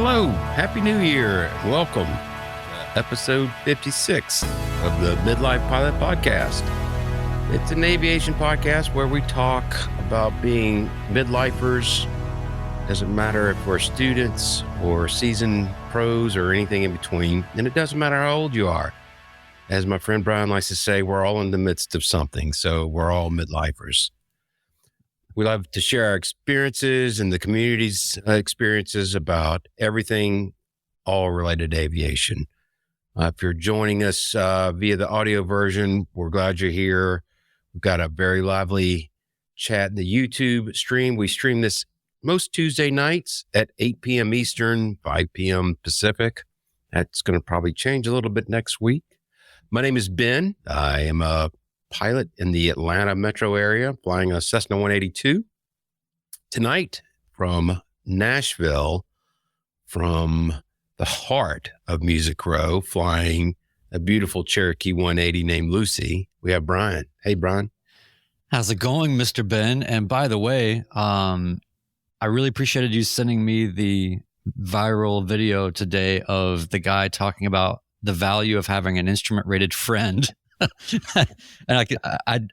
Hello, Happy New Year. Welcome to episode 56 of the Midlife Pilot Podcast. It's an aviation podcast where we talk about being midlifers. Doesn't matter if we're students or seasoned pros or anything in between. And it doesn't matter how old you are. As my friend Brian likes to say, we're all in the midst of something. So we're all midlifers. We love to share our experiences and the community's experiences about everything all related to aviation. If you're joining us via the audio version, we're glad you're here. We've got a very lively chat in the YouTube stream. We stream this most Tuesday nights at 8 p.m. Eastern, 5 p.m. Pacific. That's going to probably change a little bit next week. My name is Ben. I am a pilot in the Atlanta metro area, flying a Cessna 182. Tonight from Nashville, from the heart of Music Row, flying a beautiful Cherokee 180 named Lucy, we have Brian. Hey, Brian. How's it going, Mr. Ben? And by the way, I really appreciated you sending me the viral video today of the guy talking about the value of having an instrument-rated friend. And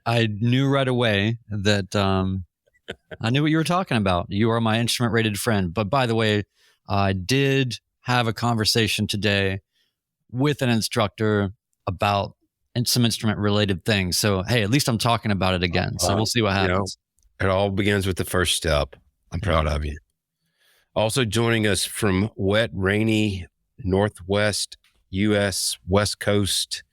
I knew right away that I knew what you were talking about. You are my instrument-rated friend. But by the way, I did have a conversation today with an instructor about some instrument-related things. So, hey, at least I'm talking about it again. So we'll see what happens. You know, it all begins with the first step. I'm proud of you. Also joining us from wet, rainy, Northwest U.S. West Coast,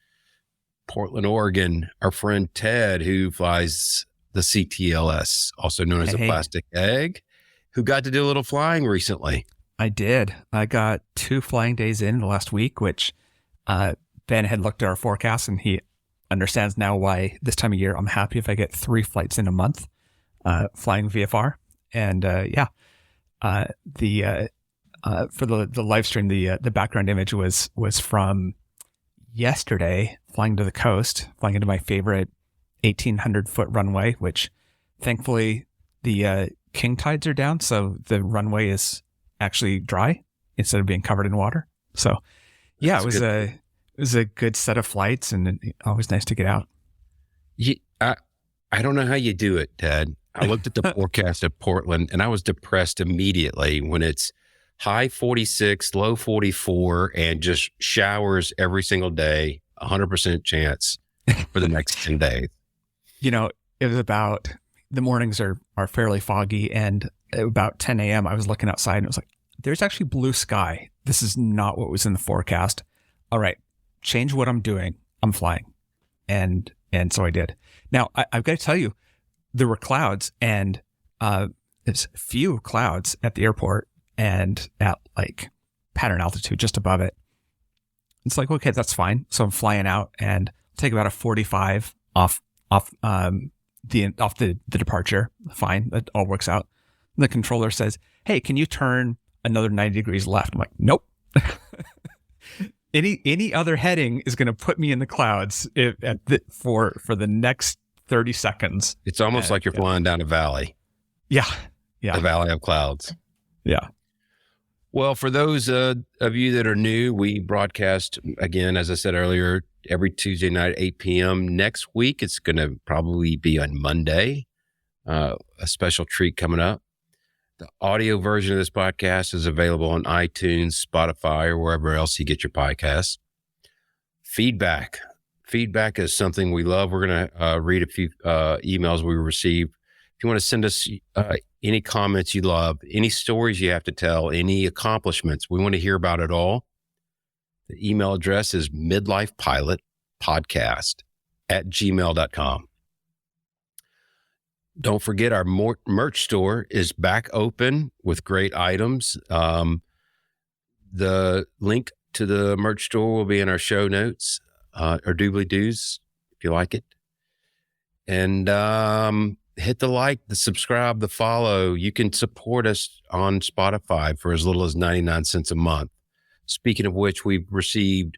Portland, Oregon, our friend Ted, who flies the CTLS, also known as a plastic egg, who got to do a little flying recently. I did. I got 2 flying days in the last week, which Ben had looked at our forecast and he understands now why this time of year I'm happy if I get 3 flights in a month flying VFR. And for the live stream, the background image was from yesterday, flying to the coast, flying into my favorite 1,800-foot runway, which thankfully the king tides are down, so the runway is actually dry instead of being covered in water. So, yeah, it was a good set of flights, and always nice to get out. I don't know how you do it, Ted. I looked at the forecast at Portland, and I was depressed immediately when it's high 46, low 44, and just showers every single day, 100% chance for the next 10 days. You know, it was about, the mornings are fairly foggy, and at about 10 a.m. I was looking outside and it was like, there's actually blue sky. This is not what was in the forecast. All right, change what I'm doing. I'm flying. And so I did. Now, I've got to tell you, there were clouds, and there's few clouds at the airport and at like pattern altitude just above it. It's like, okay, that's fine. So I'm flying out and take about a 45 off the departure. Fine, that all works out. And the controller says, "Hey, can you turn another 90 degrees left?" I'm like, "Nope." Any other heading is going to put me in the clouds for the next 30 seconds. It's almost like you're flying down a valley. Yeah. The valley of clouds. Yeah. Well, for those of you that are new, we broadcast, again, as I said earlier, every Tuesday night at 8 p.m. Next week, it's going to probably be on Monday, a special treat coming up. The audio version of this podcast is available on iTunes, Spotify, or wherever else you get your podcasts. Feedback is something we love. We're going to read a few emails we received. If you want to send us any comments you love, any stories you have to tell, any accomplishments, we want to hear about it all. The email address is midlifepilotpodcast@gmail.com. Don't forget our merch store is back open with great items. The link to the merch store will be in our show notes, or doobly-doos, if you like it. And hit the like, the subscribe, the follow. You can support us on Spotify for as little as 99 cents a month. Speaking of which, we've received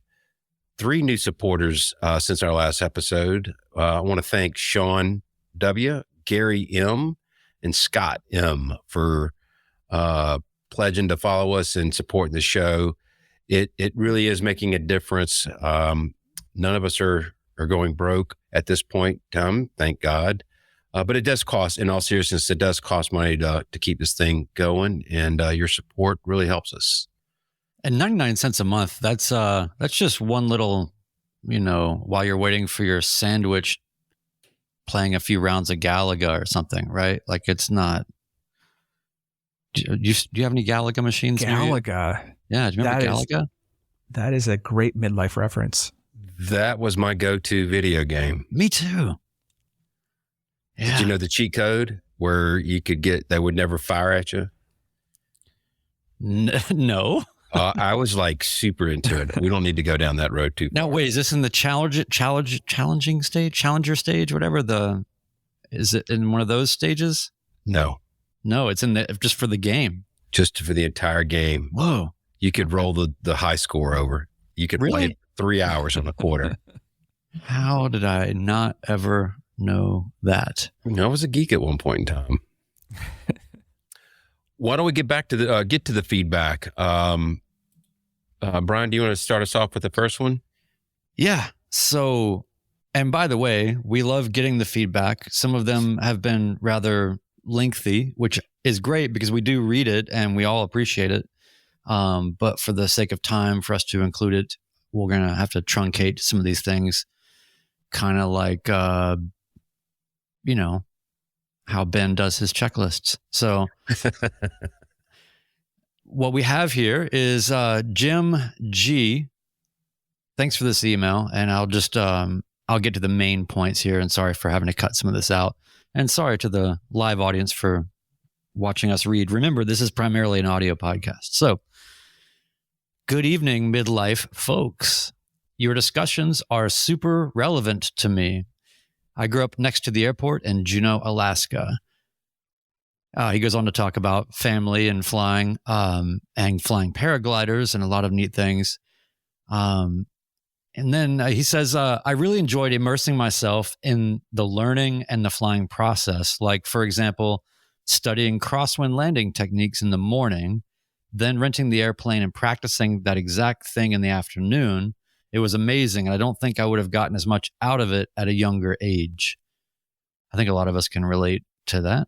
3 new supporters since our last episode. I want to thank Sean W., Gary M., and Scott M. for pledging to follow us and supporting the show. It really is making a difference. None of us are going broke at this point, Tom, thank God. But it does cost, in all seriousness, it does cost money to keep this thing going, and your support really helps us. And 99 cents a month, that's just one little, while you're waiting for your sandwich, playing a few rounds of Galaga or something, right? Like, it's not. Do you have any Galaga machines? Galaga. Yeah, do you remember Galaga? That is a great midlife reference. That was my go-to video game. Me too. Yeah. Did you know the cheat code where you could they would never fire at you? No. I was like super into it. We don't need to go down that road too far. Now, wait, is this in the challenging stage, challenger stage, whatever is it in one of those stages? No, it's in just for the game. Just for the entire game. Whoa. You could roll the high score over. You could play it 3 hours on the quarter. How did I not ever know that? I was a geek at one point in time. Why don't we get back to the feedback? Brian, do you want to start us off with the first one? Yeah. So, and by the way, we love getting the feedback. Some of them have been rather lengthy, which is great because we do read it and we all appreciate it. But for the sake of time for us to include it, we're going to have to truncate some of these things, kind of like, how Ben does his checklists. So what we have here is Jim G. Thanks for this email. And I'll just, I'll get to the main points here. And sorry for having to cut some of this out. And sorry to the live audience for watching us read. Remember, this is primarily an audio podcast. So, good evening, midlife folks. Your discussions are super relevant to me. I grew up next to the airport in Juneau, Alaska. He goes on to talk about family and flying paragliders and a lot of neat things. And then he says, I really enjoyed immersing myself in the learning and the flying process. Like, for example, studying crosswind landing techniques in the morning, then renting the airplane and practicing that exact thing in the afternoon. It was amazing. And I don't think I would have gotten as much out of it at a younger age. I think a lot of us can relate to that.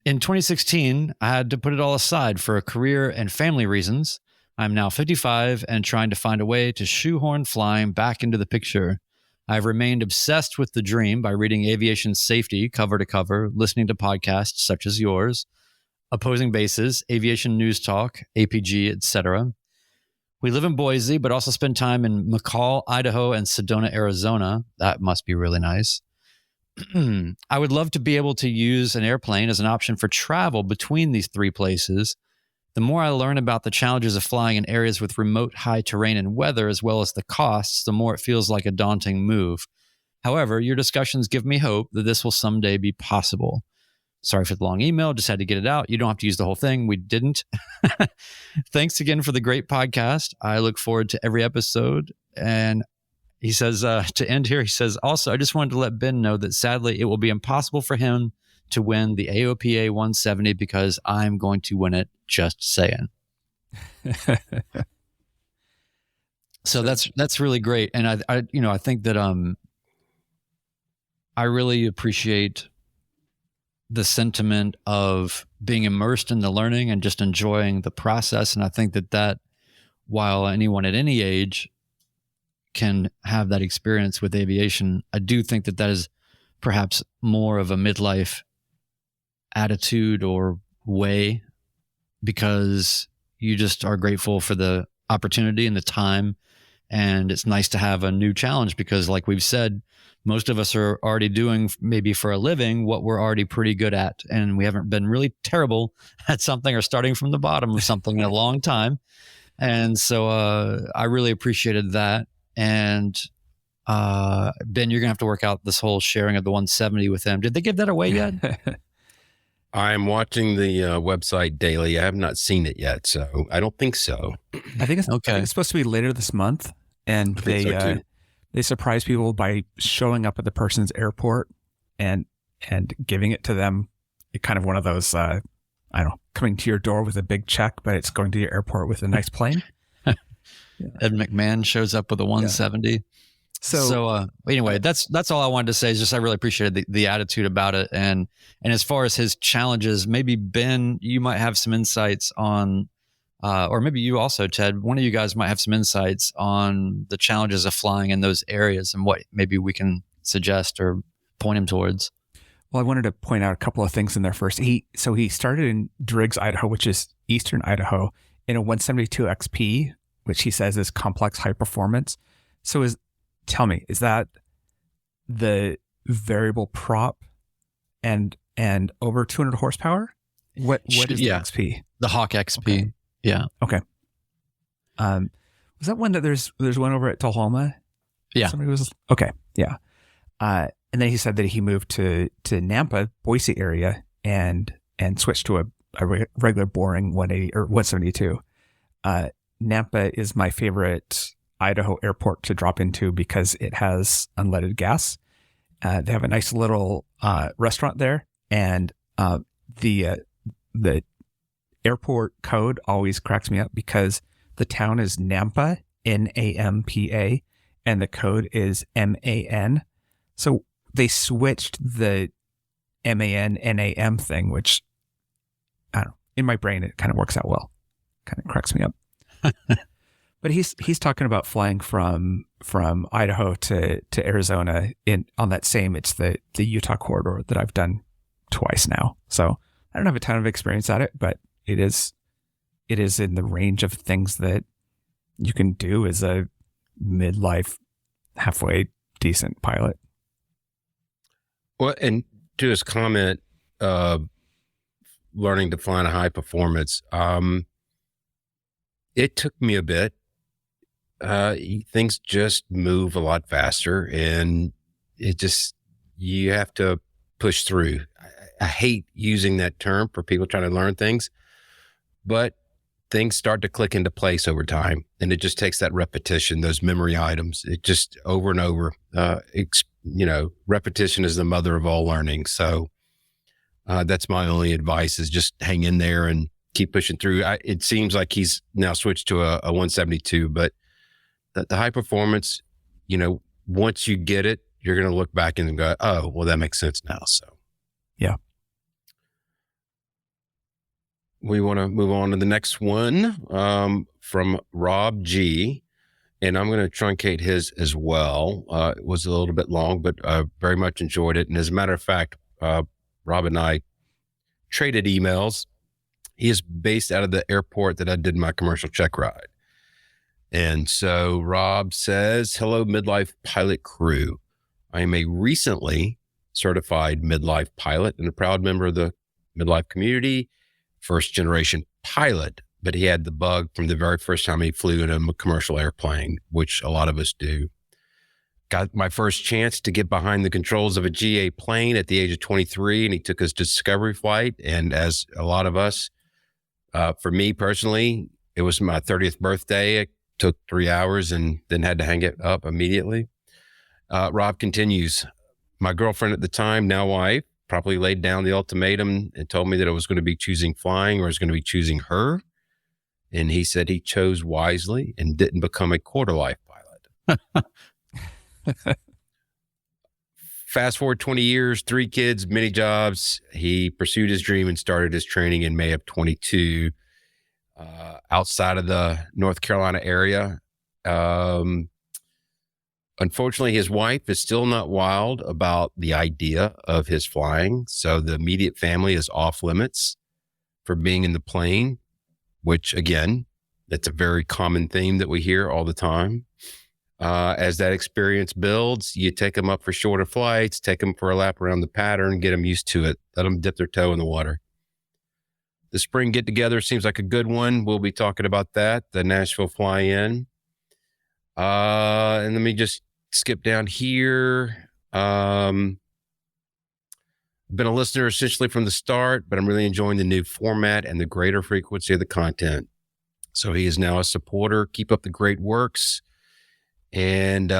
In 2016, I had to put it all aside for career and family reasons. I'm now 55 and trying to find a way to shoehorn flying back into the picture. I've remained obsessed with the dream by reading aviation safety cover to cover, listening to podcasts such as yours, Opposing Bases, Aviation News Talk, APG, etc. We live in Boise, but also spend time in McCall, Idaho, and Sedona, Arizona. That must be really nice. I would love to be able to use an airplane as an option for travel between these three places. The more I learn about the challenges of flying in areas with remote high terrain and weather, as well as the costs, the more it feels like a daunting move. However, your discussions give me hope that this will someday be possible. Sorry for the long email. Just had to get it out. You don't have to use the whole thing. We didn't. Thanks again for the great podcast. I look forward to every episode. And he says, to end here, he says, also, I just wanted to let Ben know that sadly, it will be impossible for him to win the AOPA 170 because I'm going to win it. Just saying. So that's really great. And I think that, I really appreciate the sentiment of being immersed in the learning and just enjoying the process. And I think that while anyone at any age can have that experience with aviation, I do think that is perhaps more of a midlife attitude or way, because you just are grateful for the opportunity and the time. And it's nice to have a new challenge because, like we've said, most of us are already doing maybe for a living what we're already pretty good at. And we haven't been really terrible at something or starting from the bottom of something in a long time. And so I really appreciated that. And Ben, you're going to have to work out this whole sharing of the 170 with them. Did they give that away yet? I'm watching the website daily. I have not seen it yet, so I don't think so. I think it's supposed to be later this month, and they surprise people by showing up at the person's airport and giving it to them. Kind of one of those, I I don't know, coming to your door with a big check, but it's going to your airport with a nice plane. Ed McMahon shows up with a 170. Yeah. So anyway, that's all I wanted to say is just I really appreciated the attitude about it. And as far as his challenges, maybe Ben, you might have some insights on, or maybe you also, Ted, one of you guys might have some insights on the challenges of flying in those areas and what maybe we can suggest or point him towards. Well, I wanted to point out a couple of things in there first. He started in Driggs, Idaho, which is eastern Idaho, in a 172 XP, which he says is complex high performance. So tell me, is that the variable prop and over 200 horsepower? What is the XP? The Hawk XP. Okay. Yeah. Okay. Was that one that there's one over at Tullahoma? Yeah. Somebody was okay. Yeah. And then he said that he moved to Nampa, Boise area, and switched to a regular boring 180 or 172. Nampa is my favorite Idaho airport to drop into because it has unleaded gas. They have a nice little restaurant there, and the airport code always cracks me up because the town is Nampa, Nampa, and the code is MAN. So they switched the MAN NAM thing, which I don't know. In my brain, it kind of works out well. Kind of cracks me up. But he's talking about flying from Idaho to Arizona on that same, it's the Utah corridor that I've done twice now. So I don't have a ton of experience at it, but it is in the range of things that you can do as a midlife, halfway decent pilot. Well, and to his comment, learning to fly in a high performance, it took me a bit. Things just move a lot faster, and you have to push through. I hate using that term for people trying to learn things, but things start to click into place over time, and it just takes that repetition, those memory items. It just over and over. Repetition is the mother of all learning. So that's my only advice: is just hang in there and keep pushing through. It seems like he's now switched to a 172, but the high performance, once you get it, you're going to look back and go, oh, well, that makes sense now. So, yeah. We want to move on to the next one from Rob G. And I'm going to truncate his as well. It was a little bit long, but I very much enjoyed it. And as a matter of fact, Rob and I traded emails. He is based out of the airport that I did my commercial check ride. And so Rob says, hello, Midlife Pilot crew. I am a recently certified midlife pilot and a proud member of the midlife community, first generation pilot, but he had the bug from the very first time he flew in a commercial airplane, which a lot of us do. Got my first chance to get behind the controls of a GA plane at the age of 23, and he took his discovery flight. And as a lot of us, for me personally, it was my 30th birthday. It took 3 hours and then had to hang it up immediately. Rob continues, my girlfriend at the time, now wife, probably laid down the ultimatum and told me that I was going to be choosing flying or I was going to be choosing her. And he said he chose wisely and didn't become a quarter life pilot. Fast forward 20 years, 3 kids, many jobs. He pursued his dream and started his training in May of 22 outside of the North Carolina area. Unfortunately, his wife is still not wild about the idea of his flying. So the immediate family is off limits for being in the plane, which again, that's a very common theme that we hear all the time. As that experience builds, you take them up for shorter flights, take them for a lap around the pattern, get them used to it, let them dip their toe in the water. The spring get together seems like a good one. We'll be talking about that, the Nashville Fly-In. And let me just skip down here. Been a listener essentially from the start, but I'm really enjoying the new format and the greater frequency of the content. So he is now a supporter. Keep up the great works. And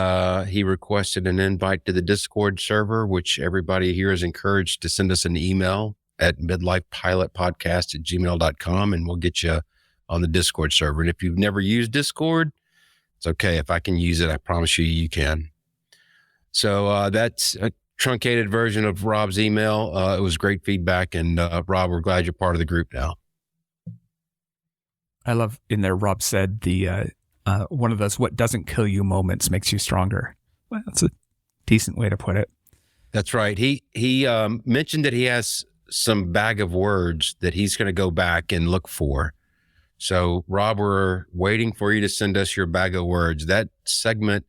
he requested an invite to the Discord server, which everybody here is encouraged to send us an email at midlifepilotpodcast@gmail.com, and we'll get you on the Discord server. And if you've never used Discord, it's okay. If I can use it, I promise you can. So that's a truncated version of Rob's email. It was great feedback. And Rob, we're glad you're part of the group now. I love in there, Rob said the one of those what doesn't kill you moments makes you stronger. Well, that's a decent way to put it. That's right. He mentioned that he has some bag of words that he's going to go back and look for. So, Rob, we're waiting for you to send us your bag of words. That segment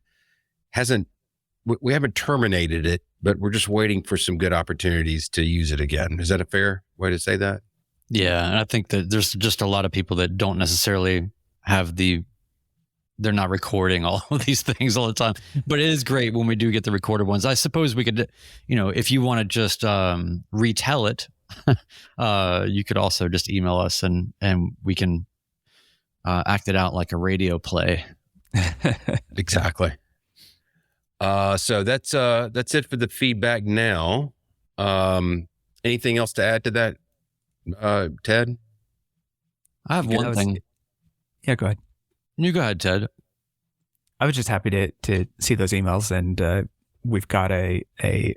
we haven't terminated it, but we're just waiting for some good opportunities to use it again. Is that a fair way to say that? Yeah. And I think that there's just a lot of people that don't necessarily have they're not recording all of these things all the time, but it is great when we do get the recorded ones. I suppose we could, if you want to just retell it, you could also just email us and we can act it out like a radio play. Exactly. So that's it for the feedback now. Anything else to add to that, Ted? I have one thing. Yeah, go ahead. You go ahead, Ted. I was just happy to see those emails, and we've got a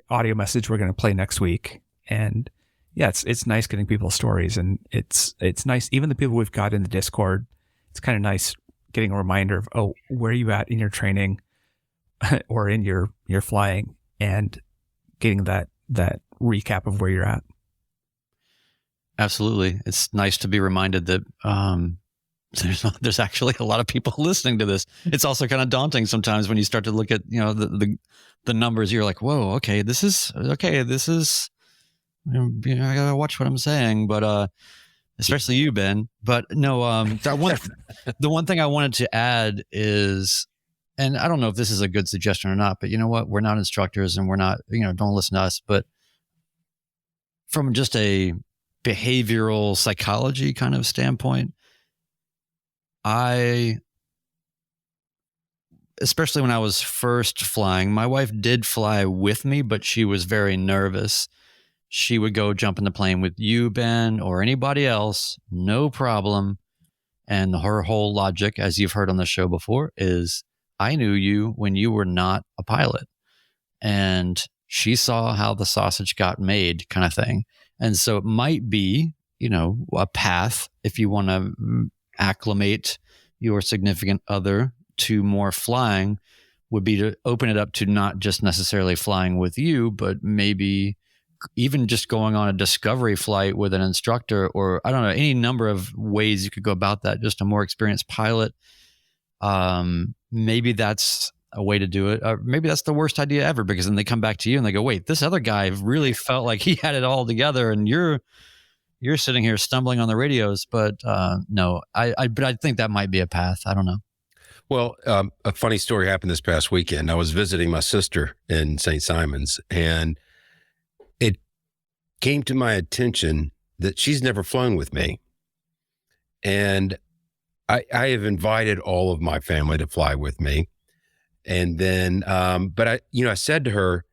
audio message we're going to play next week. And yeah, it's nice getting people's stories, and it's nice. Even the people we've got in the Discord, it's kind of nice getting a reminder of, oh, where are you at in your training or in your flying, and getting that recap of where you're at. Absolutely. It's nice to be reminded that there's actually a lot of people listening to this. It's also kind of daunting sometimes when you start to look at, the numbers. You're like, whoa, okay, this is, I gotta watch what I'm saying, but, especially you, Ben. But no, the one thing I wanted to add is, and I don't know if this is a good suggestion or not, but you know what? We're not instructors and we're not, don't listen to us, but from just a behavioral psychology kind of standpoint, especially when I was first flying, my wife did fly with me, but she was very nervous. She would go jump in the plane with you, Ben, or anybody else, no problem. And her whole logic, as you've heard on the show before, is I knew you when you were not a pilot. And she saw how the sausage got made, kind of thing. And so it might be, a path if you want to acclimate your significant other to more flying, would be to open it up to not just necessarily flying with you, but maybe even just going on a discovery flight with an instructor, or I don't know, any number of ways you could go about that. Just a more experienced pilot. Maybe that's a way to do it. Maybe that's the worst idea ever, because then they come back to you and they go, wait, this other guy really felt like he had it all together, and you're sitting here stumbling on the radios. But no, but I think that might be a path. I don't know. Well, a funny story happened this past weekend. I was visiting my sister in St. Simons, and it came to my attention that she's never flown with me. And I have invited all of my family to fly with me. And then, but I said to her,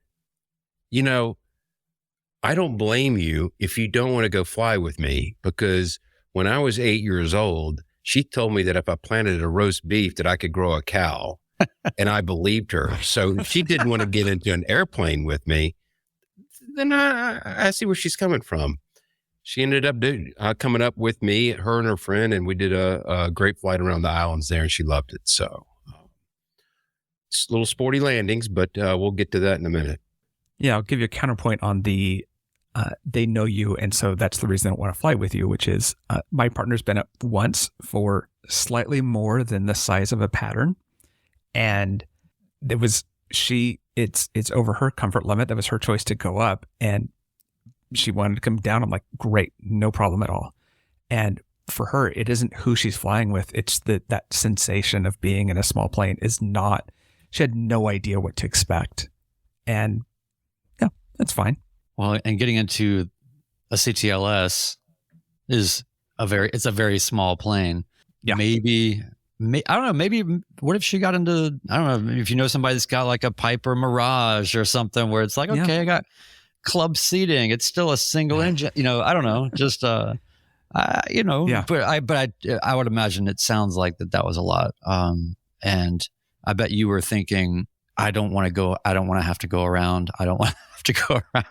I don't blame you if you don't want to go fly with me, because when I was 8 years old, she told me that if I planted a roast beef that I could grow a cow, and I believed her. So if she didn't want to get into an airplane with me, then I see where she's coming from. She ended up coming up with me, her and her friend, and we did a great flight around the islands there, and she loved it. So it's little sporty landings, but we'll get to that in a minute. Yeah, I'll give you a counterpoint on the they know you, and so that's the reason I don't want to fly with you, which is my partner's been up once for slightly more than the size of a pattern, and it's over her comfort limit. That was her choice to go up, and she wanted to come down. I'm like, great, no problem at all. And for her, it isn't who she's flying with. It's that sensation of being in a small plane is not, she had no idea what to expect. And yeah, that's fine. Well, and getting into a CTLS is it's a very small plane. Yeah. I don't know, maybe what if she got into, I don't know, if you know somebody that's got like a Piper Mirage or something where it's like, okay, I got club seating. It's still a single engine. I don't know. Just Yeah. But I would imagine it sounds like that was a lot. And I bet you were thinking, I don't want to have to go around. I don't want to have to go around.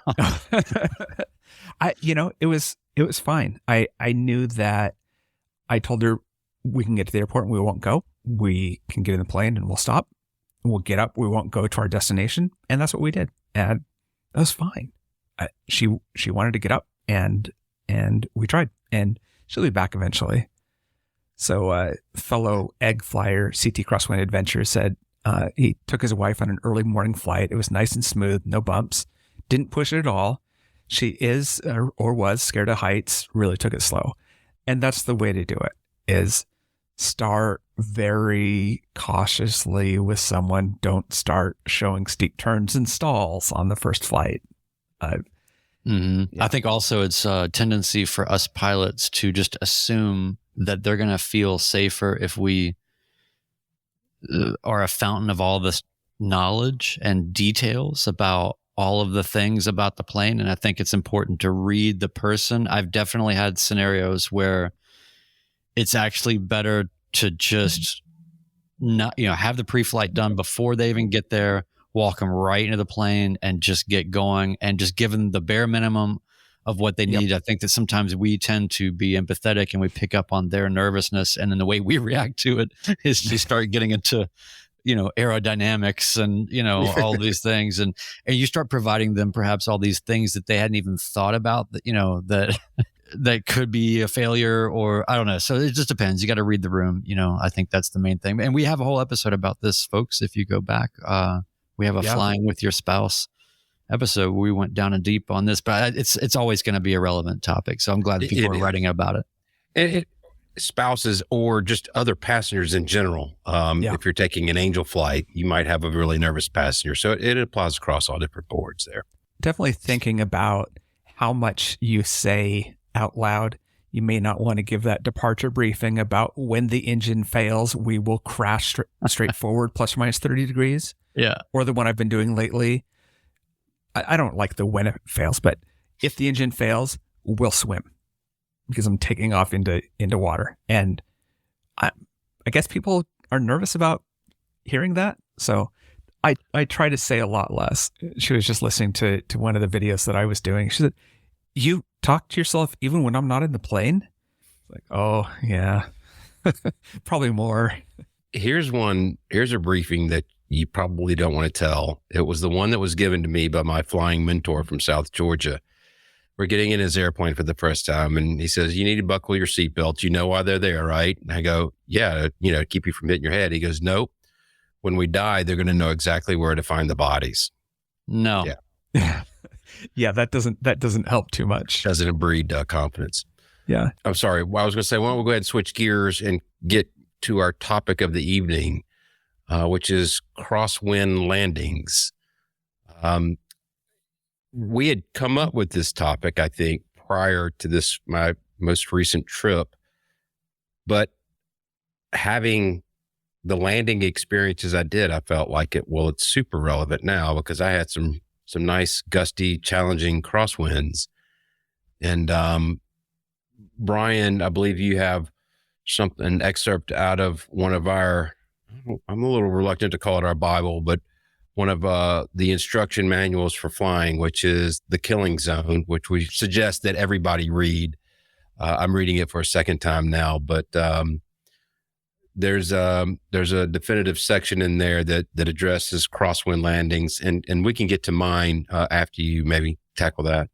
It was fine. I knew that I told her we can get to the airport and we won't go. We can get in the plane and we'll stop. We'll get up. We won't go to our destination. And that's what we did. And that was fine. She wanted to get up and we tried, and she'll be back eventually. So fellow egg flyer CT Crosswind Adventure said he took his wife on an early morning flight. It was nice and smooth, no bumps, didn't push it at all. She is or was scared of heights, really took it slow. And that's the way to do it, is start very cautiously with someone. Don't start showing steep turns and stalls on the first flight. I think also it's a tendency for us pilots to just assume that they're going to feel safer if we are a fountain of all this knowledge and details about all of the things about the plane. And I think it's important to read the person. I've definitely had scenarios where it's actually better to just not, have the pre-flight done before they even get there, walk them right into the plane and just get going and just give them the bare minimum of what they need. I think that sometimes we tend to be empathetic and we pick up on their nervousness, and then the way we react to it is to start getting into, aerodynamics and, all these things. And you start providing them perhaps all these things that they hadn't even thought about that, that could be a failure, or I don't know. So it just depends. You got to read the room. I think that's the main thing. And we have a whole episode about this, folks. If you go back, we have a flying with your spouse episode where we went down and deep on this, but it's always going to be a relevant topic. So I'm glad that people are writing about it. Spouses or just other passengers in general. If you're taking an angel flight, you might have a really nervous passenger. So it applies across all different boards there. Definitely thinking about how much you say out loud. You may not want to give that departure briefing about when the engine fails, we will crash straight forward plus or minus 30 degrees. Yeah. Or the one I've been doing lately. I don't like the when it fails, but if the engine fails, we'll swim because I'm taking off into water. And I guess people are nervous about hearing that. So I try to say a lot less. She was just listening to one of the videos that I was doing. She said, "You talk to yourself even when I'm not in the plane?" Like, oh yeah, probably more. Here's a briefing that you probably don't want to tell. It was the one that was given to me by my flying mentor from South Georgia. We're getting in his airplane for the first time, and he says, "You need to buckle your seatbelts. You know why they're there, right?" And I go, "Yeah, keep you from hitting your head." He goes, "Nope. When we die, they're going to know exactly where to find the bodies." No. Yeah. Yeah, that doesn't help too much. Doesn't breed confidence. Yeah. I'm sorry. Well, I was going to say, why don't we go ahead and switch gears and get to our topic of the evening, which is crosswind landings. We had come up with this topic, I think, prior to my most recent trip, but having the landing experiences I did, I felt like it's super relevant now because I had some nice, gusty, challenging crosswinds. And Brian, I believe you have an excerpt out of one of I'm a little reluctant to call it our Bible, but one of the instruction manuals for flying, which is The Killing Zone, which we suggest that everybody read. I'm reading it for a second time now, but there's a definitive section in there that addresses crosswind landings, and we can get to mine after you maybe tackle that.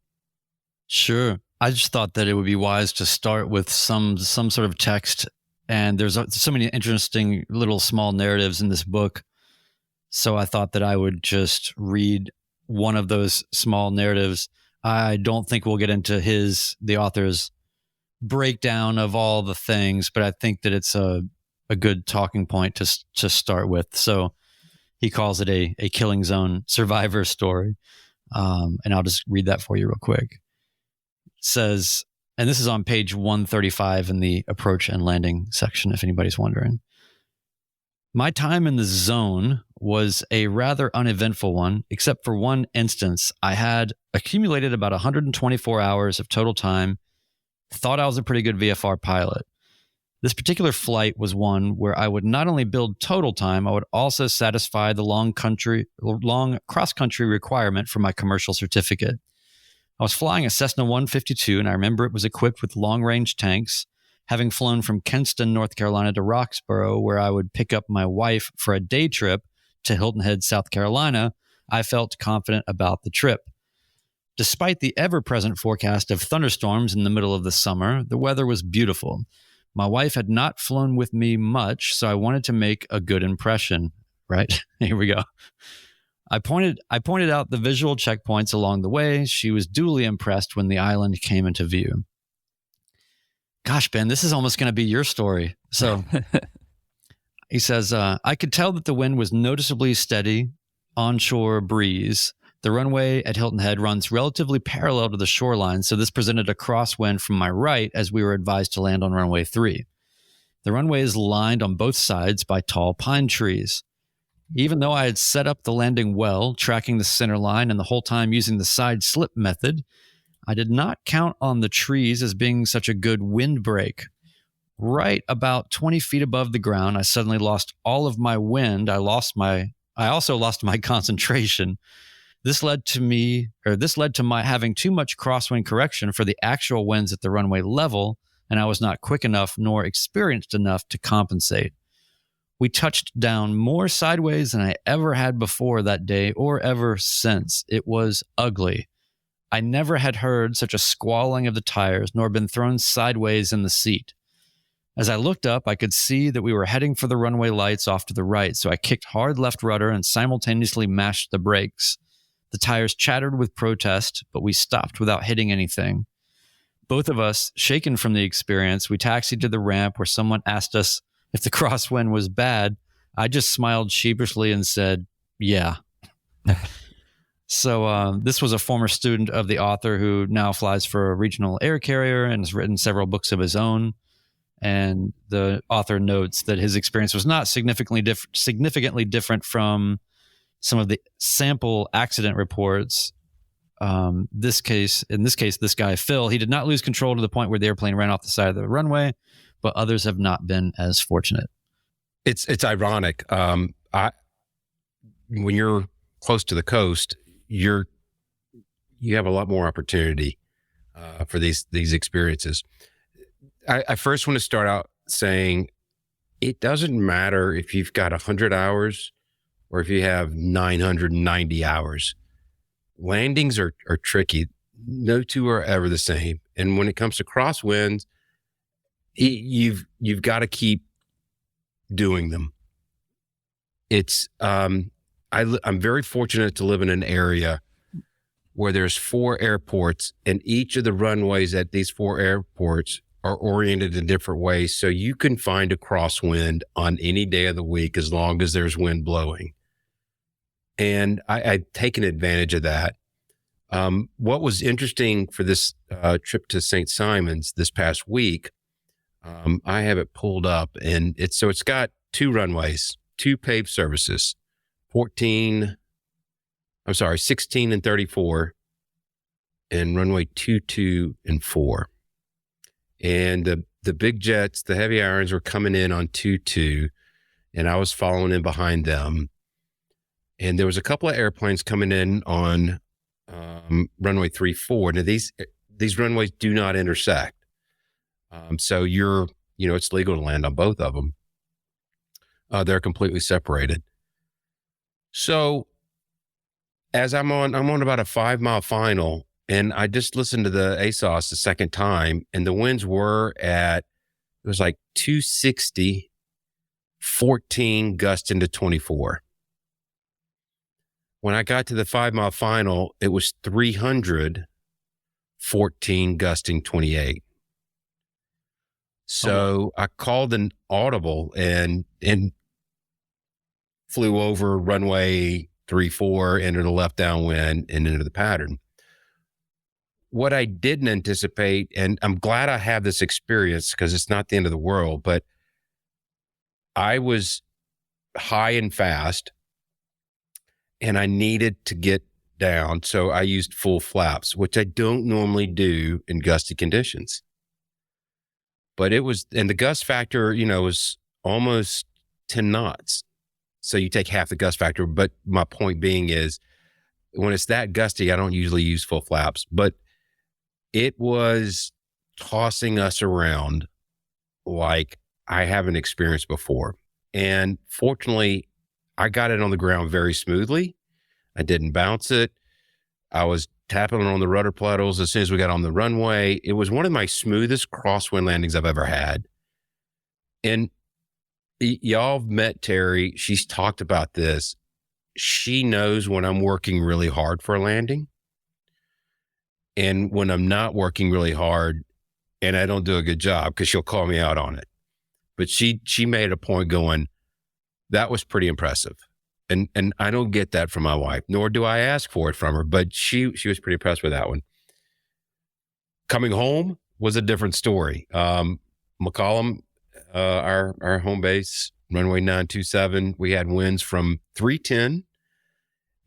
Sure. I just thought that it would be wise to start with some sort of text, and there's so many interesting little small narratives in this book. So I thought that I would just read one of those small narratives. I don't think we'll get into the author's breakdown of all the things, but I think that it's a good talking point to start with. So he calls it a killing zone survivor story. And I'll just read that for you real quick. It says, and this is on page 135 in the approach and landing section, if anybody's wondering. My time in the zone was a rather uneventful one, except for one instance. I had accumulated about 124 hours of total time, thought I was a pretty good VFR pilot. This particular flight was one where I would not only build total time, I would also satisfy the long cross-country requirement for my commercial certificate. I was flying a Cessna 152, and I remember it was equipped with long-range tanks. Having flown from Kinston, North Carolina to Roxborough, where I would pick up my wife for a day trip to Hilton Head, South Carolina, I felt confident about the trip. Despite the ever-present forecast of thunderstorms in the middle of the summer, the weather was beautiful. My wife had not flown with me much, so I wanted to make a good impression. Right? Here we go. I pointed out the visual checkpoints along the way. She was duly impressed when the island came into view. Gosh, Ben, this is almost going to be your story. So he says, I could tell that the wind was noticeably steady, onshore breeze. The runway at Hilton Head runs relatively parallel to the shoreline, so this presented a crosswind from my right as we were advised to land on runway 3. The runway is lined on both sides by tall pine trees. Even though I had set up the landing well, tracking the center line and the whole time using the side slip method, I did not count on the trees as being such a good windbreak. Right about 20 feet above the ground, I suddenly lost all of my wind. I also lost my concentration. This led to my having too much crosswind correction for the actual winds at the runway level, and I was not quick enough nor experienced enough to compensate. We touched down more sideways than I ever had before that day or ever since. It was ugly. I never had heard such a squalling of the tires nor been thrown sideways in the seat. As I looked up, I could see that we were heading for the runway lights off to the right, so I kicked hard left rudder and simultaneously mashed the brakes. The tires chattered with protest, but we stopped without hitting anything. Both of us, shaken from the experience, we taxied to the ramp where someone asked us if the crosswind was bad. I just smiled sheepishly and said, yeah. So this was a former student of the author who now flies for a regional air carrier and has written several books of his own. And the author notes that his experience was not significantly different from some of the sample accident reports. In this case, this guy, Phil, he did not lose control to the point where the airplane ran off the side of the runway, but others have not been as fortunate. It's ironic. When you're close to the coast, you have a lot more opportunity for these experiences. I first want to start out saying it doesn't matter if you've got 100 hours or if you have 990 hours. Landings are tricky. No two are ever the same. And when it comes to crosswinds, you've got to keep doing them. It's I'm very fortunate to live in an area where there's 4 airports, and each of the runways at these 4 airports are oriented in different ways. So you can find a crosswind on any day of the week as long as there's wind blowing. And I've taken advantage of that. What was interesting for this trip to St. Simons this past week, I have it pulled up, and it's got 2 runways, 2 paved services, 16 and 34, and runway 22 and 4. And the big jets, the heavy irons were coming in on 22, and I was following in behind them. And there was a couple of airplanes coming in on runway 34. Now these runways do not intersect. So it's legal to land on both of them. They're completely separated. So as I'm on about a 5-mile final, and I just listened to the ASOS the second time, and the winds were it was like 260, 14 gusting to 24. When I got to the 5-mile final, it was 300, 14 gusting 28. So I called an audible and flew over runway 34 into the left downwind and into the pattern. What I didn't anticipate, and I'm glad I have this experience because it's not the end of the world, but I was high and fast, and I needed to get down. So I used full flaps, which I don't normally do in gusty conditions. But and the gust factor, was almost 10 knots. So you take half the gust factor. But my point being is, when it's that gusty, I don't usually use full flaps, but it was tossing us around like I haven't experienced before. And fortunately, I got it on the ground very smoothly. I didn't bounce it. I was tapping on the rudder pedals as soon as we got on the runway. It was one of my smoothest crosswind landings I've ever had. And y'all have met Terry. She's talked about this. She knows when I'm working really hard for a landing and when I'm not working really hard and I don't do a good job, because she'll call me out on it. But she made a point going, that was pretty impressive. And I don't get that from my wife, nor do I ask for it from her, but she was pretty impressed with that one. Coming home was a different story. McCollum, our home base, runway 927, we had winds from 310.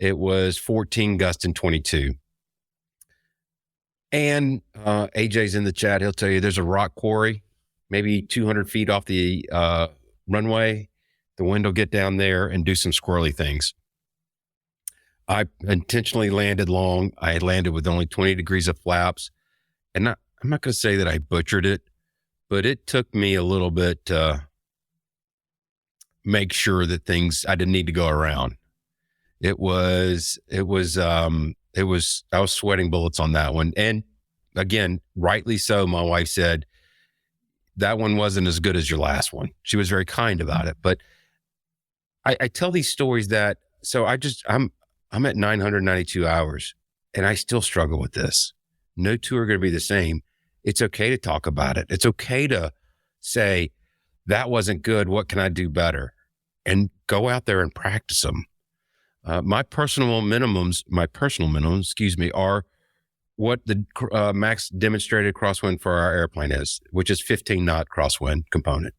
It was 14 gust and 22. And AJ's in the chat. He'll tell you there's a rock quarry, maybe 200 feet off the runway. The wind will get down there and do some squirrely things. I intentionally landed long. I had landed with only 20 degrees of flaps. And I'm not going to say that I butchered it, but it took me a little bit to make sure that I didn't need to go around. I was sweating bullets on that one. And again, rightly so, my wife said, that one wasn't as good as your last one. She was very kind about it. But I tell these stories so I'm at 992 hours and I still struggle with this. No two are going to be the same. It's okay to talk about it. It's okay to say, that wasn't good. What can I do better? And go out there and practice them. My personal minimums, are what the max demonstrated crosswind for our airplane is, which is 15 knot crosswind component.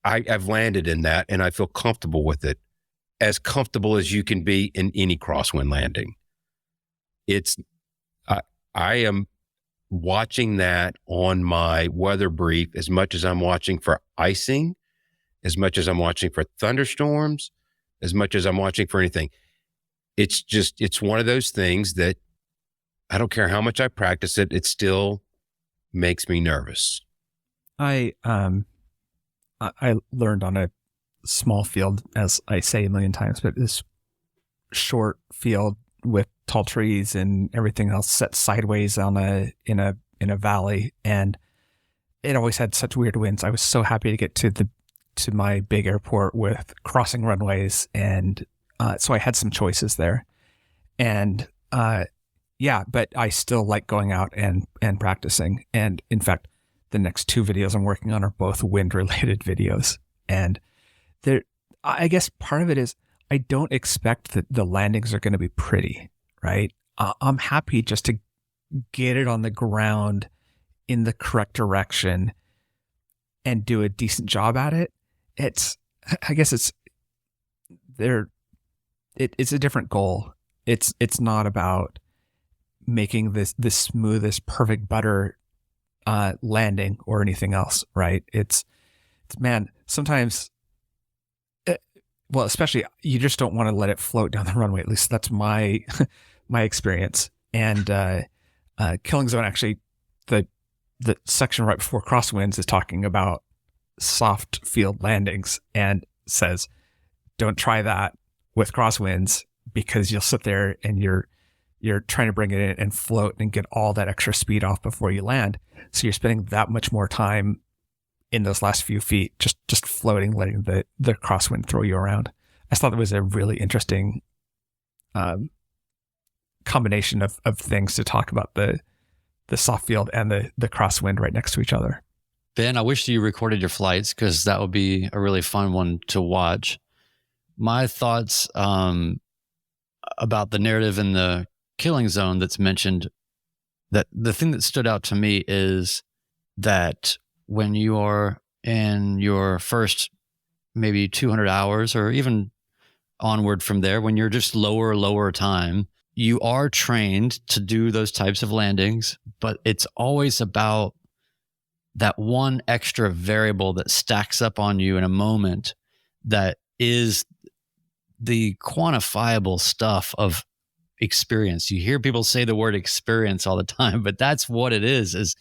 I've landed in that and I feel comfortable with it, as comfortable as you can be in any crosswind landing. I am watching that on my weather brief as much as I'm watching for icing, as much as I'm watching for thunderstorms, as much as I'm watching for anything. It's one of those things that I don't care how much I practice it, it still makes me nervous. I learned on a small field, as I say a million times, but this short field with tall trees and everything else set sideways in a valley, and it always had such weird winds. I was so happy to get to my big airport with crossing runways, and so I had some choices there. And but I still like going out and practicing. And in fact, the next two videos I'm working on are both wind-related videos. And I guess part of it is I don't expect that the landings are going to be pretty, right? I'm happy just to get it on the ground in the correct direction and do a decent job at it. It's a different goal. It's not about making this smoothest, perfect butter landing or anything else, right? It's man, sometimes, especially you just don't want to let it float down the runway. At least that's my experience. And Killing Zone, actually, the section right before Crosswinds is talking about soft field landings and says, don't try that with Crosswinds, because you'll sit there and you're trying to bring it in and float and get all that extra speed off before you land. So you're spending that much more time in those last few feet, just floating, letting the crosswind throw you around. I thought that was a really interesting combination of things to talk about, the soft field and the crosswind right next to each other. Ben, I wish you recorded your flights, because that would be a really fun one to watch. My thoughts about the narrative in the Killing Zone that's mentioned, that the thing that stood out to me is that when you are in your first maybe 200 hours or even onward from there, when you're just lower time, you are trained to do those types of landings, but it's always about that one extra variable that stacks up on you in a moment that is the quantifiable stuff of experience. You hear people say the word experience all the time, but that's what it is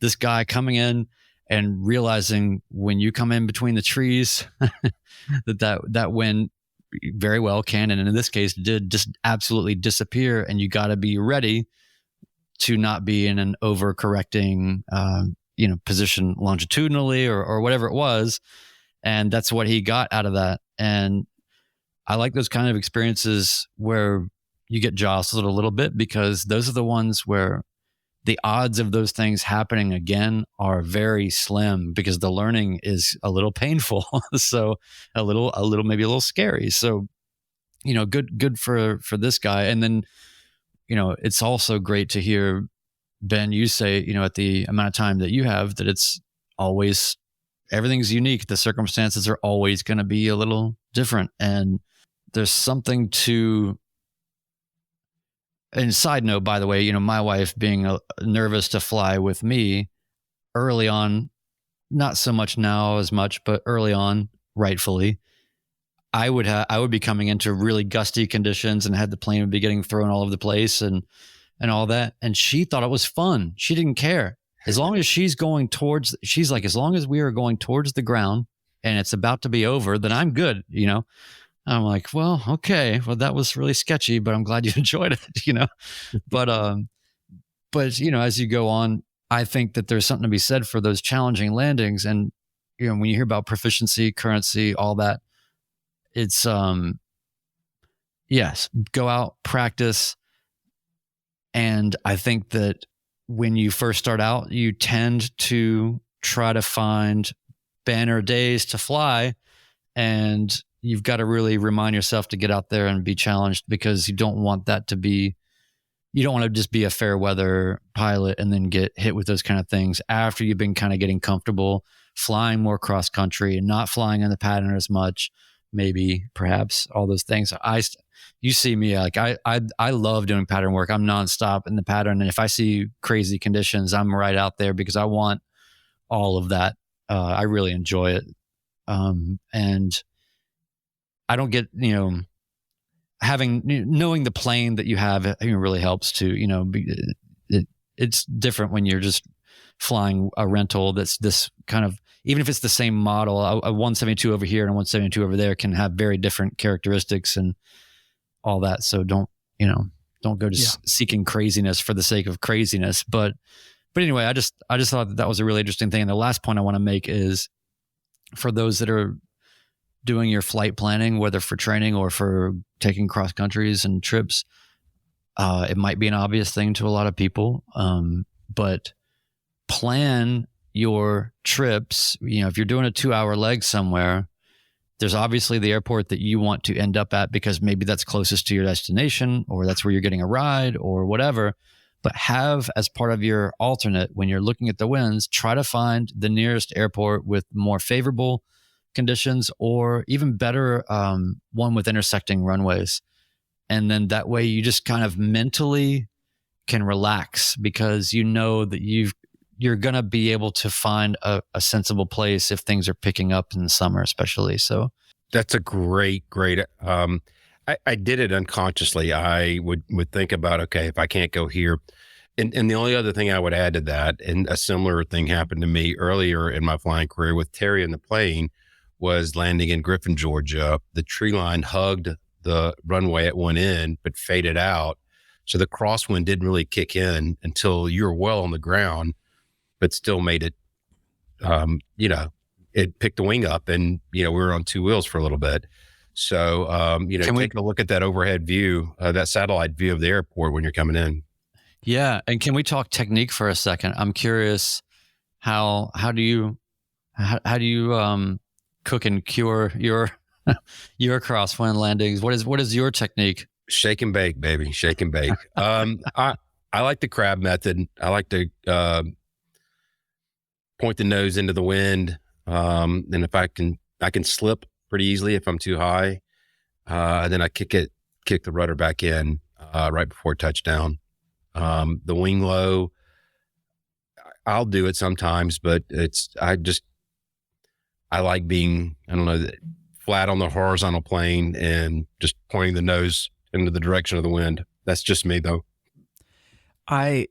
this guy coming in and realizing when you come in between the trees that wind very well can, and in this case did, just absolutely disappear, and you got to be ready to not be in an overcorrecting position longitudinally or whatever it was. And that's what he got out of that. And I like those kind of experiences where you get jostled a little bit, because those are the ones where the odds of those things happening again are very slim, because the learning is a little painful. So a little, maybe a little scary. So, good for this guy. And then, it's also great to hear, Ben, you say, at the amount of time that you have, that it's always, everything's unique. The circumstances are always going to be a little different. And there's something to, and side note, by the way, my wife being nervous to fly with me early on, not so much now as much, but early on, rightfully, I would be coming into really gusty conditions, and had the plane would be getting thrown all over the place and all that. And she thought it was fun. She didn't care. As long as she's like, as long as we are going towards the ground and it's about to be over, then I'm good, I'm like, well, okay, well, that was really sketchy, but I'm glad you enjoyed it, But as you go on, I think that there's something to be said for those challenging landings. And, when you hear about proficiency, currency, all that, it's, yes, go out, practice. And I think that when you first start out, you tend to try to find banner days to fly, and you've got to really remind yourself to get out there and be challenged, because you don't want to just be a fair weather pilot and then get hit with those kind of things after you've been kind of getting comfortable flying more cross country and not flying in the pattern as much, maybe, perhaps, all those things. You see me, like I love doing pattern work. I'm nonstop in the pattern. And if I see crazy conditions, I'm right out there, because I want all of that. I really enjoy it. And I don't get, knowing the plane that you have, really helps too. It's different when you're just flying a rental that's this kind of, even if it's the same model, a 172 over here and a 172 over there can have very different characteristics and all that. So don't go just seeking craziness for the sake of craziness. But anyway, I just thought that was a really interesting thing. And the last point I want to make is, for those that are doing your flight planning, whether for training or for taking cross countries and trips, it might be an obvious thing to a lot of people, but plan your trips. If you're doing a 2-hour leg somewhere, there's obviously the airport that you want to end up at, because maybe that's closest to your destination, or that's where you're getting a ride or whatever. But have, as part of your alternate, when you're looking at the winds, try to find the nearest airport with more favorable conditions, or even better, one with intersecting runways. And then that way you just kind of mentally can relax, because that you're going to be able to find a sensible place if things are picking up in the summer, especially. So that's a great, I did it unconsciously. I would think about, okay, if I can't go here. And the only other thing I would add to that, and a similar thing happened to me earlier in my flying career with Terry in the plane, was landing in Griffin, Georgia. The tree line hugged the runway at one end, but faded out. So the crosswind didn't really kick in until you were well on the ground, but still made it, it picked the wing up, and, we were on two wheels for a little bit. So, take a look at that overhead view, that satellite view of the airport when you're coming in. Yeah. And can we talk technique for a second? I'm curious, how do you cook and cure your crosswind landings? What is your technique? Shake and bake, baby. Shake and bake. I like the crab method. I like to point the nose into the wind. And if I can slip pretty easily if I'm too high. Then I kick the rudder back in. right before touchdown. The wing low, I'll do it sometimes, but I like being, I don't know, flat on the horizontal plane and just pointing the nose into the direction of the wind. That's just me though. I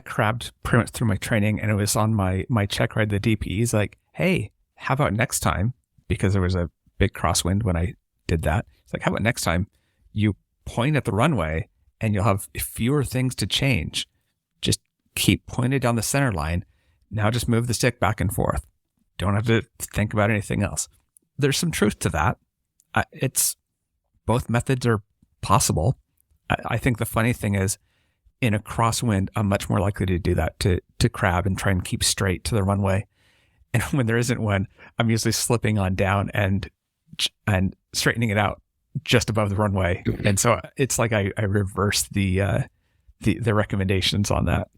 crabbed pretty much through my training, and it was on my check ride. The DP, he's like, "Hey, how about next time?" Because there was a big crosswind when I did that. It's like, "How about next time you point at the runway and you'll have fewer things to change. Just keep pointed down the center line. Now just move the stick back and forth. Don't have to think about anything else." There's some truth to that. It's both methods are possible. I think the funny thing is, in a crosswind, I'm much more likely to do that, to crab and try and keep straight to the runway. And when there isn't one, I'm usually slipping on down and straightening it out just above the runway. And so it's like I reverse the recommendations on that.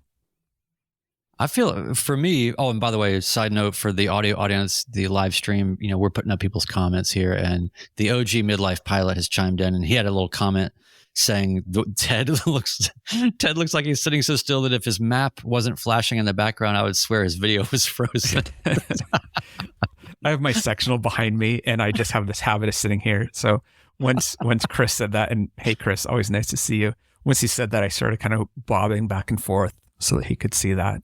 I feel for me, oh, and by the way, side note for the audio audience, the live stream, we're putting up people's comments here, and the OG Midlife pilot has chimed in, and he had a little comment saying Ted looks like he's sitting so still that if his map wasn't flashing in the background, I would swear his video was frozen. I have my sectional behind me, and I just have this habit of sitting here. So once Chris said that, and hey, Chris, always nice to see you. Once he said that, I started kind of bobbing back and forth so that he could see that.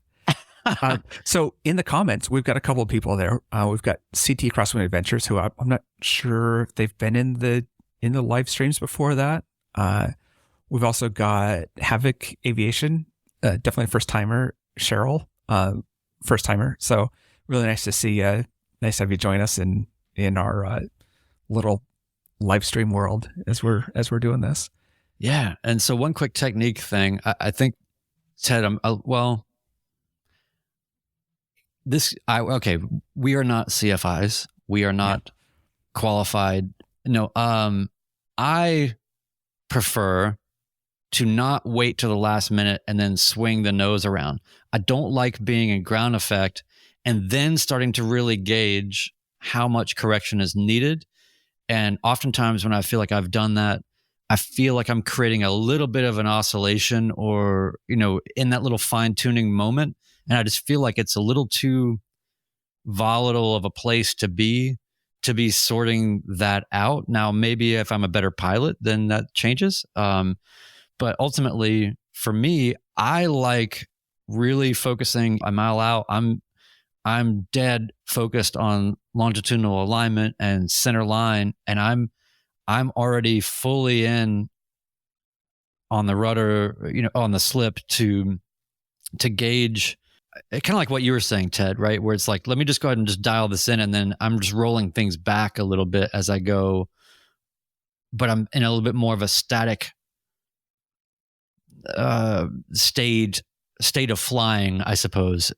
So in the comments, we've got a couple of people there. We've got CT Crosswind Adventures, who I'm not sure if they've been in the live streams before that. We've also got Havoc Aviation, definitely first timer. Cheryl, first timer. So really nice to see you. Nice to have you join us in our little live stream world as we're doing this. Yeah, and so one quick technique thing. I think Ted, we are not CFIs. We are not qualified. No, I prefer to not wait till the last minute and then swing the nose around. I don't like being in ground effect and then starting to really gauge how much correction is needed. And oftentimes when I feel like I've done that, I feel like I'm creating a little bit of an oscillation or, in that little fine tuning moment. And I just feel like it's a little too volatile of a place to be sorting that out. Now, maybe if I'm a better pilot, then that changes. But ultimately, for me, I like really focusing a mile out. I'm dead focused on longitudinal alignment and center line, and I'm already fully in on the rudder, on the slip to gauge. Kind of like what you were saying, Ted, right? Where it's like, let me just go ahead and just dial this in, and then I'm just rolling things back a little bit as I go. But I'm in a little bit more of a static state of flying, I suppose.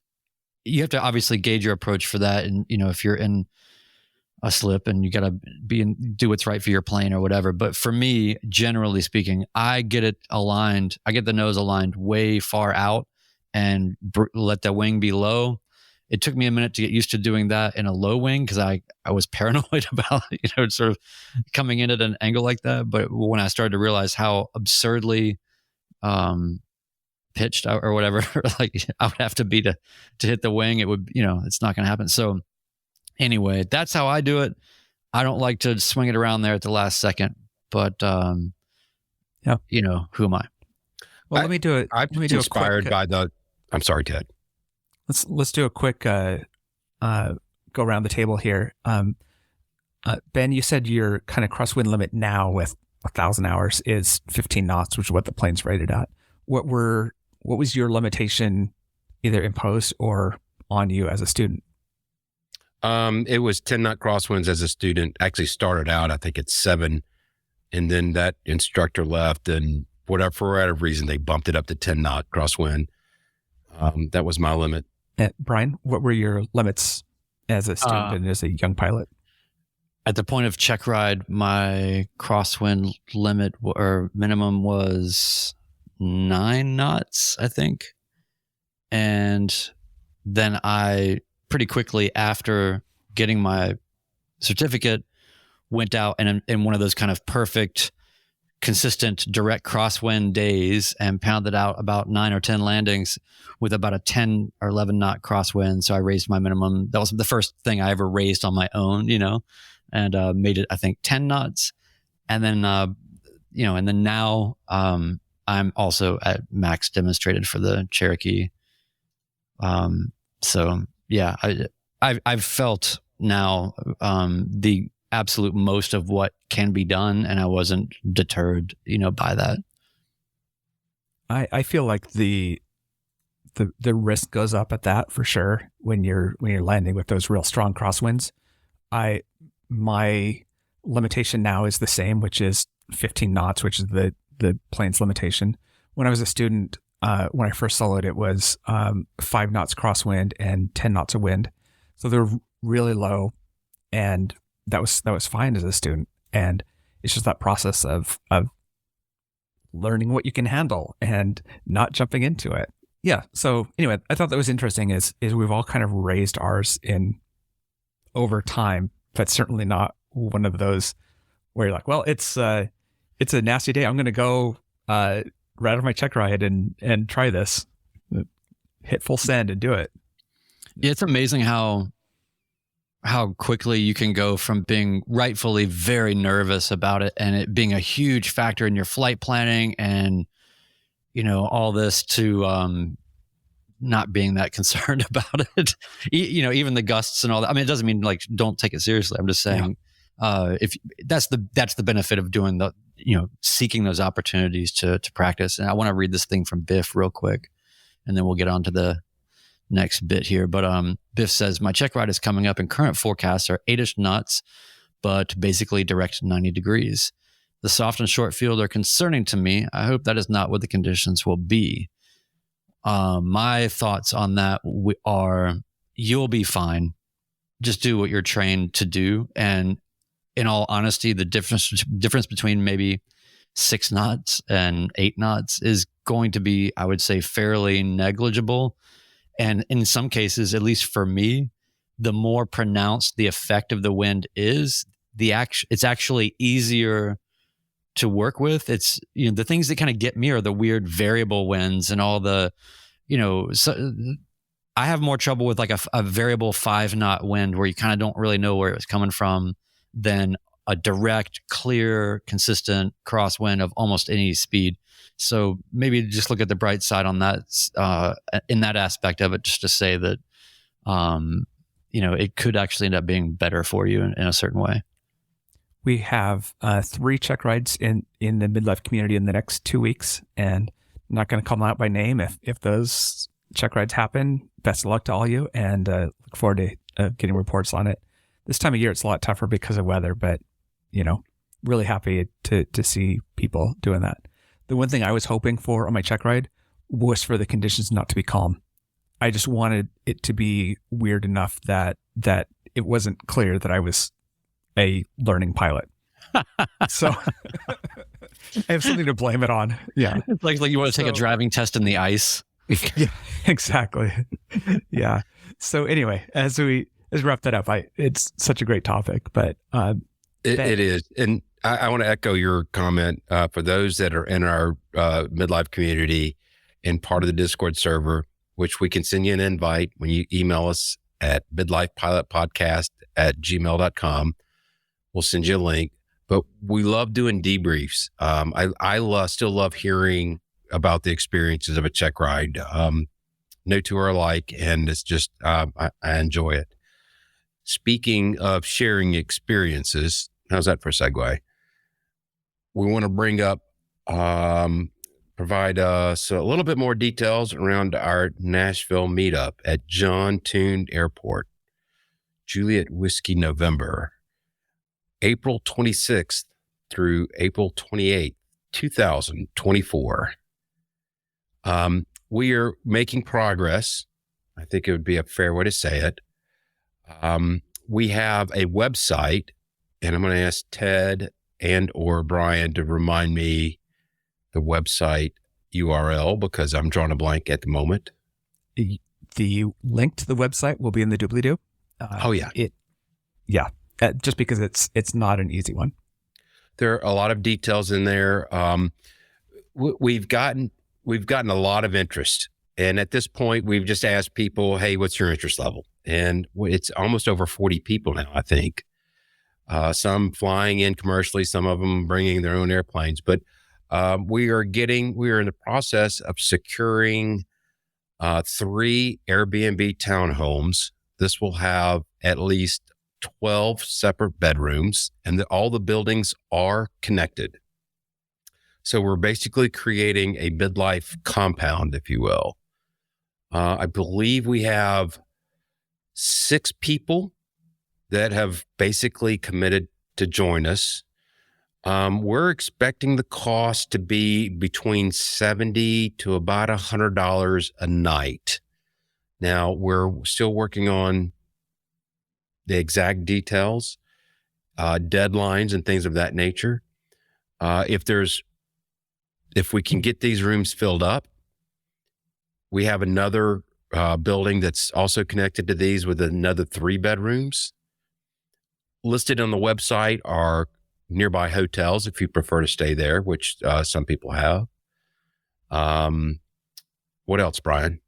You have to obviously gauge your approach for that, and if you're in a slip and you got to do what's right for your plane or whatever. But for me, generally speaking, I get it aligned. I get the nose aligned way far out and let the wing be low. It took me a minute to get used to doing that in a low wing because I was paranoid about sort of coming in at an angle like that. But when I started to realize how absurdly pitched or whatever, like I would have to be to hit the wing, it would, it's not going to happen. So anyway, that's how I do it. I don't like to swing it around there at the last second, but who am I? Well, let me do it. I'm inspired by the. I'm sorry, Ted. Let's do a quick go around the table here. Ben, you said your kind of crosswind limit now with 1,000 hours is 15 knots, which is what the plane's rated at. What was your limitation, either imposed or on you as a student? It was 10 knot crosswinds as a student. Actually started out, I think it's 7, and then that instructor left, and for whatever reason, they bumped it up to 10 knot crosswind. That was my limit. Brian, what were your limits as a student and as a young pilot? At the point of check ride, my crosswind limit or minimum was 9 knots, I think. And then I pretty quickly after getting my certificate went out and in one of those kind of perfect consistent direct crosswind days and pounded out about 9 or 10 landings with about a 10 or 11 knot crosswind. So I raised my minimum. That was the first thing I ever raised on my own, and made it, I think, 10 knots. And then, and then now I'm also at max demonstrated for the Cherokee. So yeah, I've felt now the absolute most of what can be done, and I wasn't deterred, by that. I feel like the risk goes up at that for sure when you're landing with those real strong crosswinds. My limitation now is the same, which is 15 knots, which is the plane's limitation. When I was a student, when I first soloed, it was 5 knots crosswind and 10 knots of wind. So they're really low, and that was fine as a student. And it's just that process of learning what you can handle and not jumping into it. Yeah. So anyway, I thought that was interesting is we've all kind of raised ours in over time, but certainly not one of those where you're like, well, it's a nasty day. I'm going to go right out of my check ride and try this, hit full send and do it. Yeah, it's amazing how quickly you can go from being rightfully very nervous about it and it being a huge factor in your flight planning and, all this to not being that concerned about it. Even the gusts and all that. I mean, it doesn't mean like don't take it seriously. I'm just saying, if that's the benefit of doing the, seeking those opportunities to practice. And I want to read this thing from Biff real quick, and then we'll get on to the next bit here. But Biff says, my check ride is coming up and current forecasts are 8-ish knots, but basically direct 90 degrees. The soft and short field are concerning to me. I hope that is not what the conditions will be. My thoughts on that are you'll be fine. Just do what you're trained to do. And in all honesty, the difference between maybe 6 knots and 8 knots is going to be, I would say, fairly negligible. And in some cases, at least for me, the more pronounced the effect of the wind is, it's actually easier to work with. It's, the things that kind of get me are the weird variable winds and all the, so I have more trouble with like a variable 5 knot wind where you kind of don't really know where it was coming from than a direct, clear, consistent crosswind of almost any speed. So maybe just look at the bright side on that, in that aspect of it, just to say that, it could actually end up being better for you in a certain way. We have 3 check rides in the Midlife community in the next 2 weeks, and I'm not going to call them out by name. If those check rides happen, best of luck to all of you, and look forward to getting reports on it. This time of year, it's a lot tougher because of weather, but, really happy to see people doing that. The one thing I was hoping for on my check ride was for the conditions not to be calm. I just wanted it to be weird enough that it wasn't clear that I was a learning pilot. So I have something to blame it on. Yeah. It's like you want to take a driving test in the ice. Yeah, exactly. Yeah. So anyway, as we wrap that up, it's such a great topic, but it is. And I want to echo your comment for those that are in our Midlife community and part of the Discord server, which we can send you an invite when you email us at midlifepilotpodcast@gmail.com. We'll send you a link, but we love doing debriefs. I still love hearing about the experiences of a check ride. No two are alike, and it's just, I enjoy it. Speaking of sharing experiences, how's that for a segue? We want to bring up, provide us a little bit more details around our Nashville meetup at John Tune Airport, Juliet Whiskey November, April 26th through April 28th, 2024. We are making progress. I think it would be a fair way to say it. We have a website, and I'm going to ask Ted and or Brian to remind me the website URL because I'm drawing a blank at the moment. The link to the website will be in the doobly-doo. Oh yeah. Just because it's not an easy one. There are a lot of details in there. We've gotten a lot of interest. And at this point, we've just asked people, hey, what's your interest level? And it's almost over 40 people now, I think. Some flying in commercially, some of them bringing their own airplanes. But we are in the process of securing 3 Airbnb townhomes. This will have at least 12 separate bedrooms, and all the buildings are connected. So we're basically creating a midlife compound, if you will. I believe we have 6 people that have basically committed to join us. We're expecting the cost to be between $70 to about $100 a night. Now, we're still working on the exact details, deadlines and things of that nature. If we can get these rooms filled up, we have another building that's also connected to these with another 3 bedrooms. Listed on the website are nearby hotels if you prefer to stay there, which some people have. What else, Brian?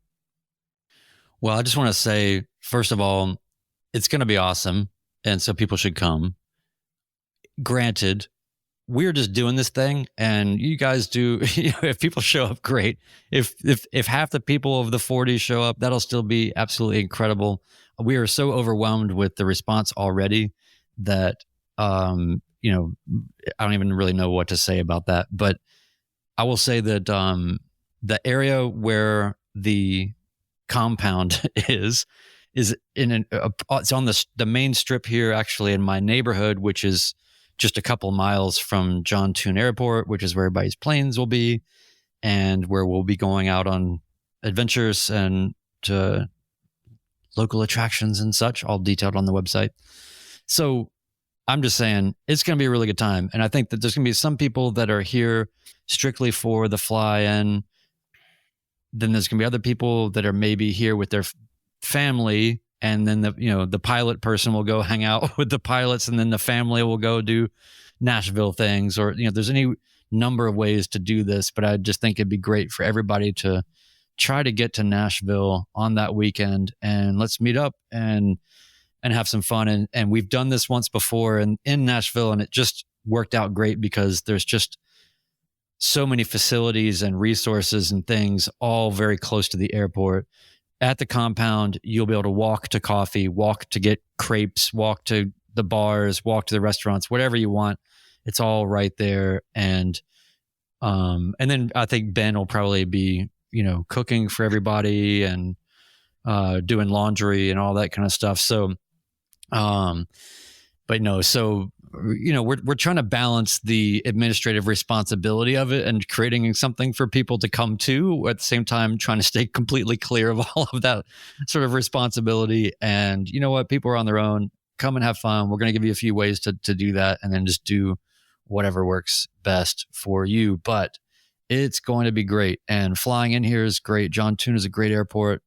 Well, I just want to say, first of all, it's going to be awesome. And so people should come. Granted, we're just doing this thing, and you guys do, if people show up, great. If half the people of the 40 show up, that'll still be absolutely incredible. We are so overwhelmed with the response already that, I don't even really know what to say about that. But I will say that the area where the compound is in it's on the main strip here, actually, in my neighborhood, which is just a couple miles from John Toon Airport, which is where everybody's planes will be, and where we'll be going out on adventures and to local attractions and such, all detailed on the website. So I'm just saying it's going to be a really good time. And I think that there's going to be some people that are here strictly for the fly-in. Then there's going to be other people that are maybe here with their family, and then the pilot person will go hang out with the pilots, and then the family will go do Nashville things, or there's any number of ways to do this. But I just think it'd be great for everybody to try to get to Nashville on that weekend, and let's meet up and have some fun. And we've done this once before in Nashville, and it just worked out great because there's just so many facilities and resources and things all very close to the airport. At the compound, you'll be able to walk to coffee, walk to get crepes, walk to the bars, walk to the restaurants, whatever you want. It's all right there. And then I think Ben will probably be, cooking for everybody and doing laundry and all that kind of stuff. So, we're trying to balance the administrative responsibility of it and creating something for people to come to, at the same time trying to stay completely clear of all of that sort of responsibility. And you know what? People are on their own. Come and have fun. We're going to give you a few ways to do that, and then just do whatever works best for you. But it's going to be great. And flying in here is great. John Toon is a great airport.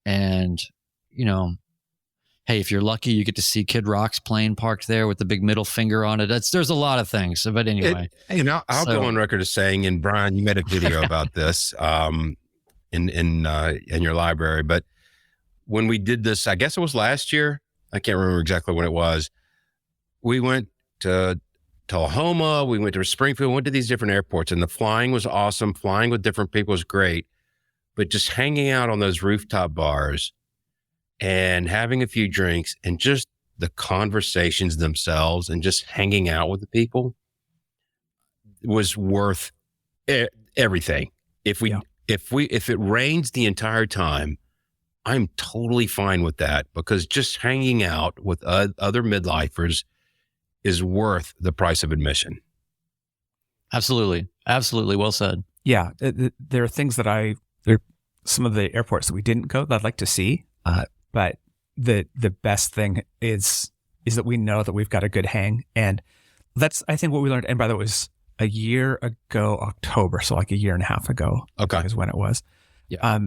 And, hey, if you're lucky, you get to see Kid Rock's plane parked there with the big middle finger on it. There's a lot of things. But anyway, I'll go on record as saying, and Brian, you made a video about this in your library. But when we did this, I guess it was last year. I can't remember exactly when it was. We went to Tullahoma. We went to Springfield. Went to these different airports, and the flying was awesome. Flying with different people was great. But just hanging out on those rooftop bars and having a few drinks and just the conversations themselves and just hanging out with the people was worth everything. If it rains the entire time, I'm totally fine with that, because just hanging out with other midlifers is worth the price of admission. Absolutely. Absolutely. Well said. Yeah. There are things that there are some of the airports that we didn't go that I'd like to see. But the best thing is that we know that we've got a good hang. And that's, I think, what we learned. And by the way, it was a year ago, October. So like a year and a half ago. Okay. Is when it was. Yeah.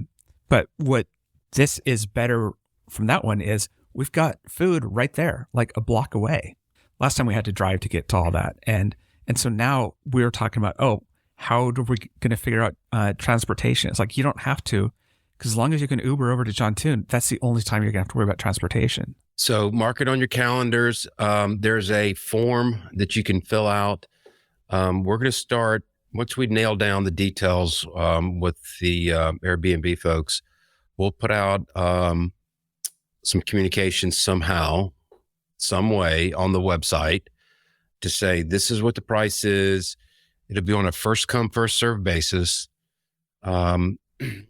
But what this is better from that one is we've got food right there, like a block away. Last time we had to drive to get to all that. And And so now we're talking about, how are we going to figure out transportation? It's like, you don't have to, because as long as you can Uber over to John Toon, that's the only time you're going to have to worry about transportation. So mark it on your calendars. There's a form that you can fill out. We're going to start, once we nail down the details with the Airbnb folks, we'll put out some communication somehow, some way on the website to say, this is what the price is. It'll be on a first come, first served basis. And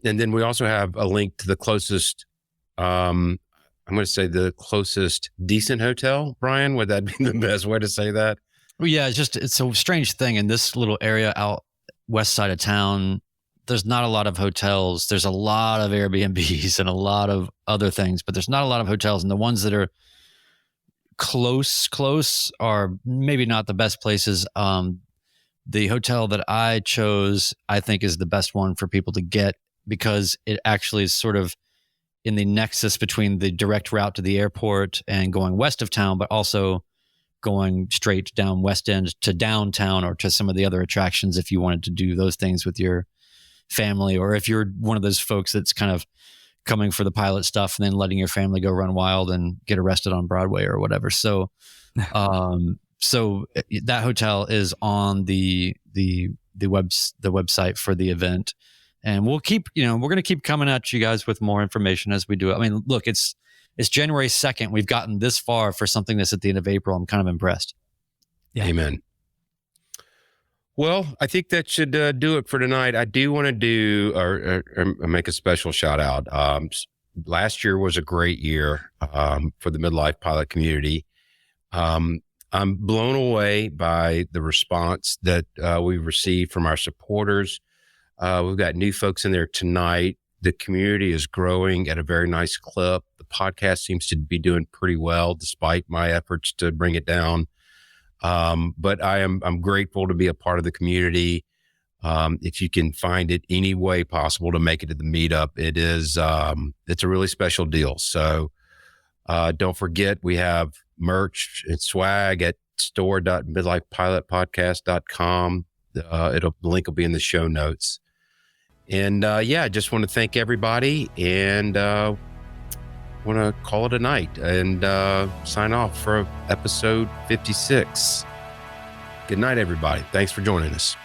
then we also have a link to the closest, I'm going to say the closest decent hotel. Brian, would that be the best way to say that? Well, yeah, it's a strange thing in this little area out west side of town. There's not a lot of hotels. There's a lot of Airbnbs and a lot of other things, but there's not a lot of hotels. And the ones that are close are maybe not the best places. The hotel that I chose, I think, is the best one for people to get because it actually is sort of in the nexus between the direct route to the airport and going west of town, but also going straight down West End to downtown or to some of the other attractions if you wanted to do those things with your family, or if you're one of those folks that's kind of coming for the pilot stuff and then letting your family go run wild and get arrested on Broadway or whatever. So, so that hotel is on the website for the event, and we'll keep, we're going to keep coming at you guys with more information as we do it. I mean, look, it's January 2nd. We've gotten this far for something that's at the end of April. I'm kind of impressed. Yeah. Amen. Well, I think that should do it for tonight. I do want to do or make a special shout out. Last year was a great year for the Midlife Pilot community. I'm blown away by the response that we've received from our supporters. We've got new folks in there tonight. The community is growing at a very nice clip. The podcast seems to be doing pretty well despite my efforts to bring it down. But I'm grateful to be a part of the community. If you can find it any way possible to make it to the meetup, it's a really special deal. So don't forget, we have merch and swag at store.midlifepilotpodcast.com. The link will be in the show notes. And I just want to thank everybody and want to call it a night and sign off for episode 56. Good night, everybody. Thanks for joining us.